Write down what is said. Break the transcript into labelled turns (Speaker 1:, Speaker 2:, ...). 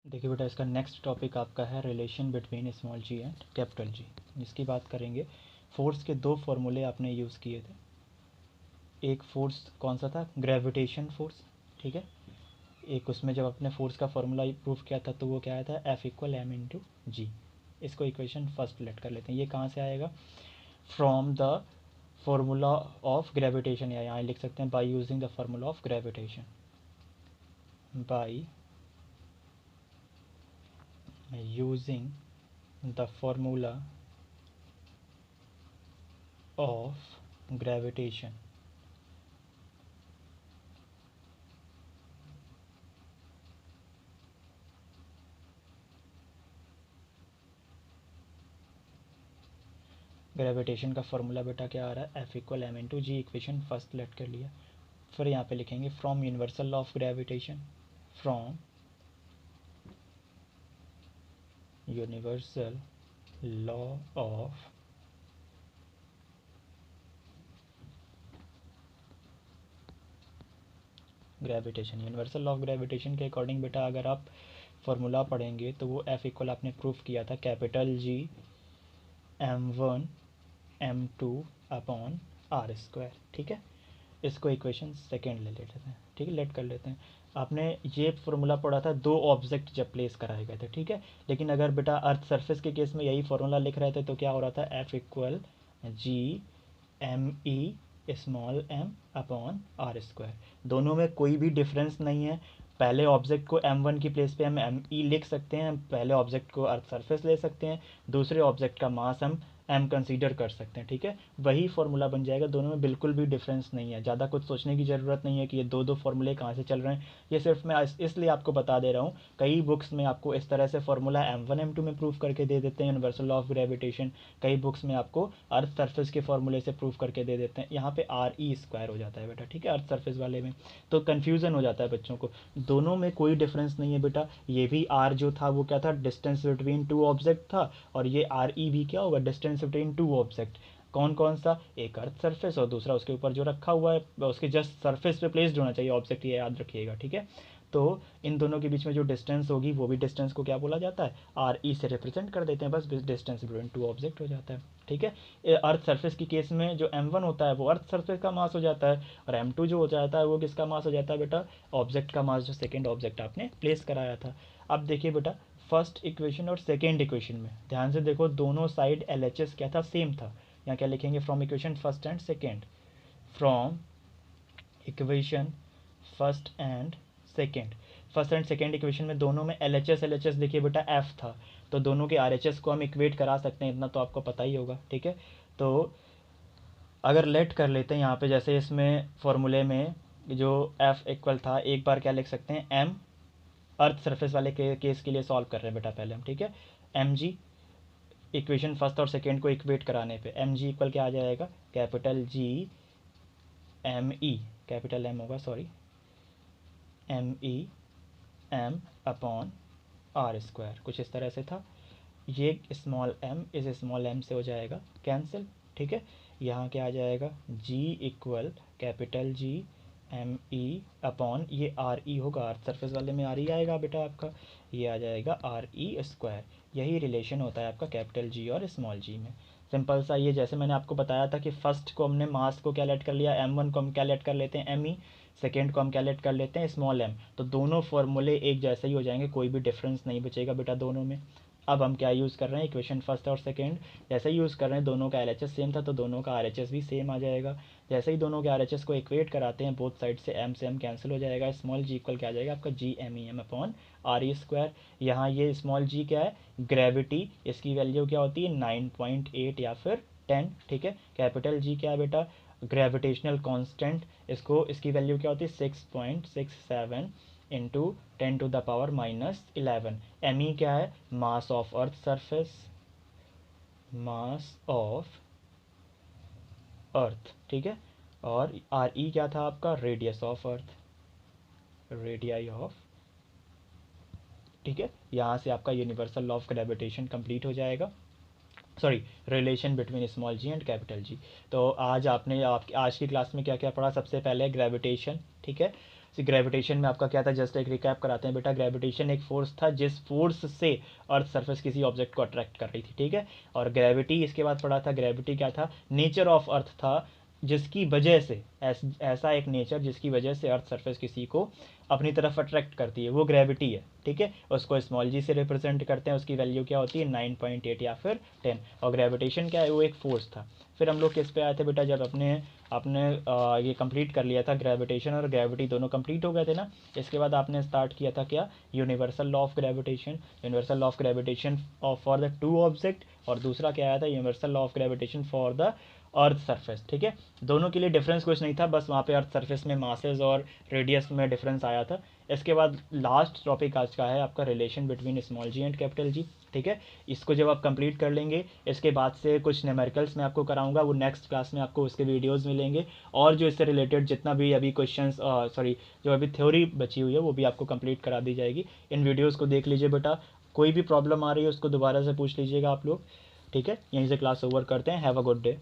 Speaker 1: देखिए बेटा, इसका नेक्स्ट टॉपिक आपका है relation between small G and capital G, जिसकी बात करेंगे। फोर्स के दो फॉर्मूले आपने यूज़ किए थे। एक फोर्स कौन सा था? ग्रेविटेशन फोर्स, ठीक है। एक उसमें जब अपने फोर्स का फॉर्मूला प्रूफ किया था तो वो क्या आया था? F इक्वल एम इंटू जी। इसको इक्वेशन फर्स्ट लेट कर लेते हैं। ये कहाँ से आएगा? From the formula of gravitation, या यहाँ लिख सकते हैं by using the formula of gravitation, by using the formula of gravitation. Gravitation का फॉर्मूला बेटा क्या आ रहा है? F इक्वल एम इंटू जी। इक्वेशन फर्स्ट लेट कर लिया। फिर यहाँ पे लिखेंगे from universal law of gravitation, from universal law of gravitation. Universal law of gravitation के अकॉर्डिंग बेटा अगर आप फॉर्मूला पढ़ेंगे तो वो F इक्वल आपने प्रूफ किया था capital G m1 m2 upon are square, ठीक है। इसको इक्वेशन सेकेंड ले लेते हैं, ठीक है, लेट कर लेते हैं। आपने ये फॉर्मूला पढ़ा था दो ऑब्जेक्ट जब प्लेस कराए गए थे, ठीक है। लेकिन अगर बेटा अर्थ सरफेस के केस में यही फॉर्मूला लिख रहे थे तो क्या हो रहा था? F equal G M E small m upon are square. दोनों में कोई भी डिफरेंस नहीं है। पहले ऑब्जेक्ट को m1 की प्लेस पे हम एम ई लिख सकते हैं, पहले ऑब्जेक्ट को अर्थ सरफेस ले सकते हैं, दूसरे ऑब्जेक्ट का मास हम m कंसीडर कर सकते हैं, ठीक है। वही फॉर्मूला बन जाएगा, दोनों में बिल्कुल भी डिफरेंस नहीं है। ज़्यादा कुछ सोचने की ज़रूरत नहीं है कि ये दो दो फॉर्मूले कहाँ से चल रहे हैं। ये सिर्फ मैं इसलिए आपको बता दे रहा हूँ, कई बुक्स में आपको इस तरह से फॉर्मूला m1 m2 में प्रूफ करके दे देते हैं यूनिवर्सल लॉ ऑफ ग्रेविटेशन, कई बुक्स में आपको अर्थ सरफेस के फॉर्मूले से प्रूफ करके दे देते हैं। यहाँ पे आर ई स्क्वायर हो जाता है बेटा, ठीक है, अर्थ सरफेस वाले में तो कन्फ्यूज़न हो जाता है बच्चों को। दोनों में कोई डिफरेंस नहीं है बेटा। ये भी आर जो था वो क्या था? डिस्टेंस बिटवीन टू ऑब्जेक्ट था, और ये आर ई भी क्या होगा? Distance between two object. कौन कौन सा? एक अर्थ सरफेस और दूसरा उसके ऊपर जो रखा हुआ है, उसके जस्ट सरफेस पे प्लेस्ड होना चाहिए ऑब्जेक्ट, ये याद रखिएगा, ठीक है। तो इन दोनों के बीच में जो डिस्टेंस होगी वो भी डिस्टेंस को क्या बोला जाता है? आर ई से रिप्रेजेंट कर देते हैं, बस डिस्टेंस बिटवीन टू ऑब्जेक्ट हो जाता है, ठीक है। अर्थ सरफेस की केस में जो m1 होता है वो अर्थ सरफेस का मास हो जाता है, और m2 जो हो जाता है वो किसका मास हो जाता है बेटा? ऑब्जेक्ट का मास, जो सेकेंड ऑब्जेक्ट आपने प्लेस कराया था। अब देखिए बेटा, फर्स्ट इक्वेशन और सेकेंड इक्वेशन में ध्यान से देखो, दोनों साइड एल एच एस क्या था? सेम था। यहाँ क्या लिखेंगे? From equation first and second, from equation first and second. First and second equation में दोनों में एल एच एस देखिए बेटा एफ था, तो दोनों के आर एच एस को हम इक्वेट करा सकते हैं, इतना तो आपको पता ही होगा, ठीक है। तो अगर लेट कर लेते हैं यहाँ पे, जैसे इसमें फॉर्मूले में जो एफ इक्वल था, एक बार क्या लिख सकते हैं? एम अर्थ सरफेस वाले केस के लिए सॉल्व कर रहे हैं बेटा पहले हम, ठीक है। एम जी इक्वेशन फर्स्ट और सेकेंड को इक्वेट कराने पे एम जी इक्वल क्या आ जाएगा? Capital G M e, capital M होगा, sorry, m E M upon are square, कुछ इस तरह से था। ये स्मॉल एम इस स्मॉल एम से हो जाएगा कैंसिल, ठीक है। यहाँ क्या आ जाएगा? G equal capital G M e upon ये आर ई होगा, अर्थ सरफेस वाले में आर ई आएगा बेटा आपका, ये आ जाएगा आर ई स्क्वायर। यही रिलेशन होता है आपका कैपिटल जी और स्मॉल जी में। सिंपल सा, ये जैसे मैंने आपको बताया था कि फर्स्ट को हमने मास को क्या लेट कर लिया? m1 को हम क्या लेट कर लेते हैं? M E. सेकेंड को हम क्या लेट कर लेते हैं? Small m. तो दोनों फॉर्मूले एक जैसे ही हो जाएंगे, कोई भी डिफरेंस नहीं बचेगा बेटा दोनों में। अब हम क्या यूज़ कर रहे हैं? इक्वेशन फर्स्ट और सेकेंड जैसे ही यूज़ कर रहे हैं, दोनों का एल एच एस सेम था तो दोनों का आर एच एस भी सेम आ जाएगा। जैसे ही दोनों के आर एच एस को इक्वेट कराते हैं, बोथ साइड से एम कैंसिल हो जाएगा, स्मॉल जी इक्वल क्या आ जाएगा आपका? G M E M upon R E square. यहाँ ये स्मॉल जी क्या है? ग्रेविटी, इसकी वैल्यू क्या होती है? 9.8 या फिर 10, ठीक है। कैपिटल जी क्या है बेटा? ग्रेविटेशनल कांस्टेंट, इसको इसकी वैल्यू क्या होती है? 6.67 इंटू 10⁻⁻11। एम ई क्या है? Mass of earth surface, mass of earth, ठीक है। और आर ई क्या था आपका? Radius of earth, radii of, ठीक है। यहाँ से आपका universal law of gravitation complete हो जाएगा, sorry, relation between small G and capital G. तो आज आपने आज की क्लास में क्या क्या पढ़ा? सबसे पहले ग्रेविटेशन, ठीक है। ग्रेविटेशन में आपका क्या था, जस्ट एक रिकैप कराते हैं बेटा। ग्रेविटेशन एक फोर्स था जिस फोर्स से अर्थ सरफेस किसी ऑब्जेक्ट को अट्रैक्ट कर रही थी, ठीक है। और ग्रेविटी इसके बाद पढ़ा था, ग्रेविटी क्या था, नेचर ऑफ अर्थ था, जिसकी वजह से ऐसा एक नेचर जिसकी वजह से अर्थ सरफेस किसी को अपनी तरफ अट्रैक्ट करती है, वो ग्रेविटी है, ठीक है। उसको स्मॉल जी से रिप्रेजेंट करते हैं, उसकी वैल्यू क्या होती है 9.8 या फिर 10। और ग्रेविटेशन क्या है, वो एक फोर्स था। फिर हम लोग किस पे आए थे बेटा, जब अपने आपने ये कंप्लीट कर लिया था, ग्रेविटेशन और ग्रेविटी दोनों कंप्लीट हो गए थे ना। इसके बाद आपने स्टार्ट किया था क्या, universal law of gravitation. Universal law of gravitation for the two object, और दूसरा क्या आया था, universal law of gravitation for the earth surface, ठीक है। दोनों के लिए डिफरेंस कुछ नहीं था, बस वहाँ पे अर्थ सरफेस में मासेस और रेडियस में डिफरेंस आया था। इसके बाद लास्ट टॉपिक आज का है आपका relation between small G and capital G, ठीक है। इसको जब आप कंप्लीट कर लेंगे, इसके बाद से कुछ न्यूमेरिकल्स मैं आपको कराऊंगा, वो नेक्स्ट क्लास में आपको उसके वीडियोस मिलेंगे। और जो इससे रिलेटेड जितना भी अभी क्वेश्चंस जो अभी थ्योरी बची हुई है वो भी आपको कंप्लीट करा दी जाएगी। इन वीडियोज़ को देख लीजिए बेटा, कोई भी प्रॉब्लम आ रही है उसको दोबारा से पूछ लीजिएगा आप लोग, ठीक है। यहीं से क्लास ओवर करते हैं। Have a good day.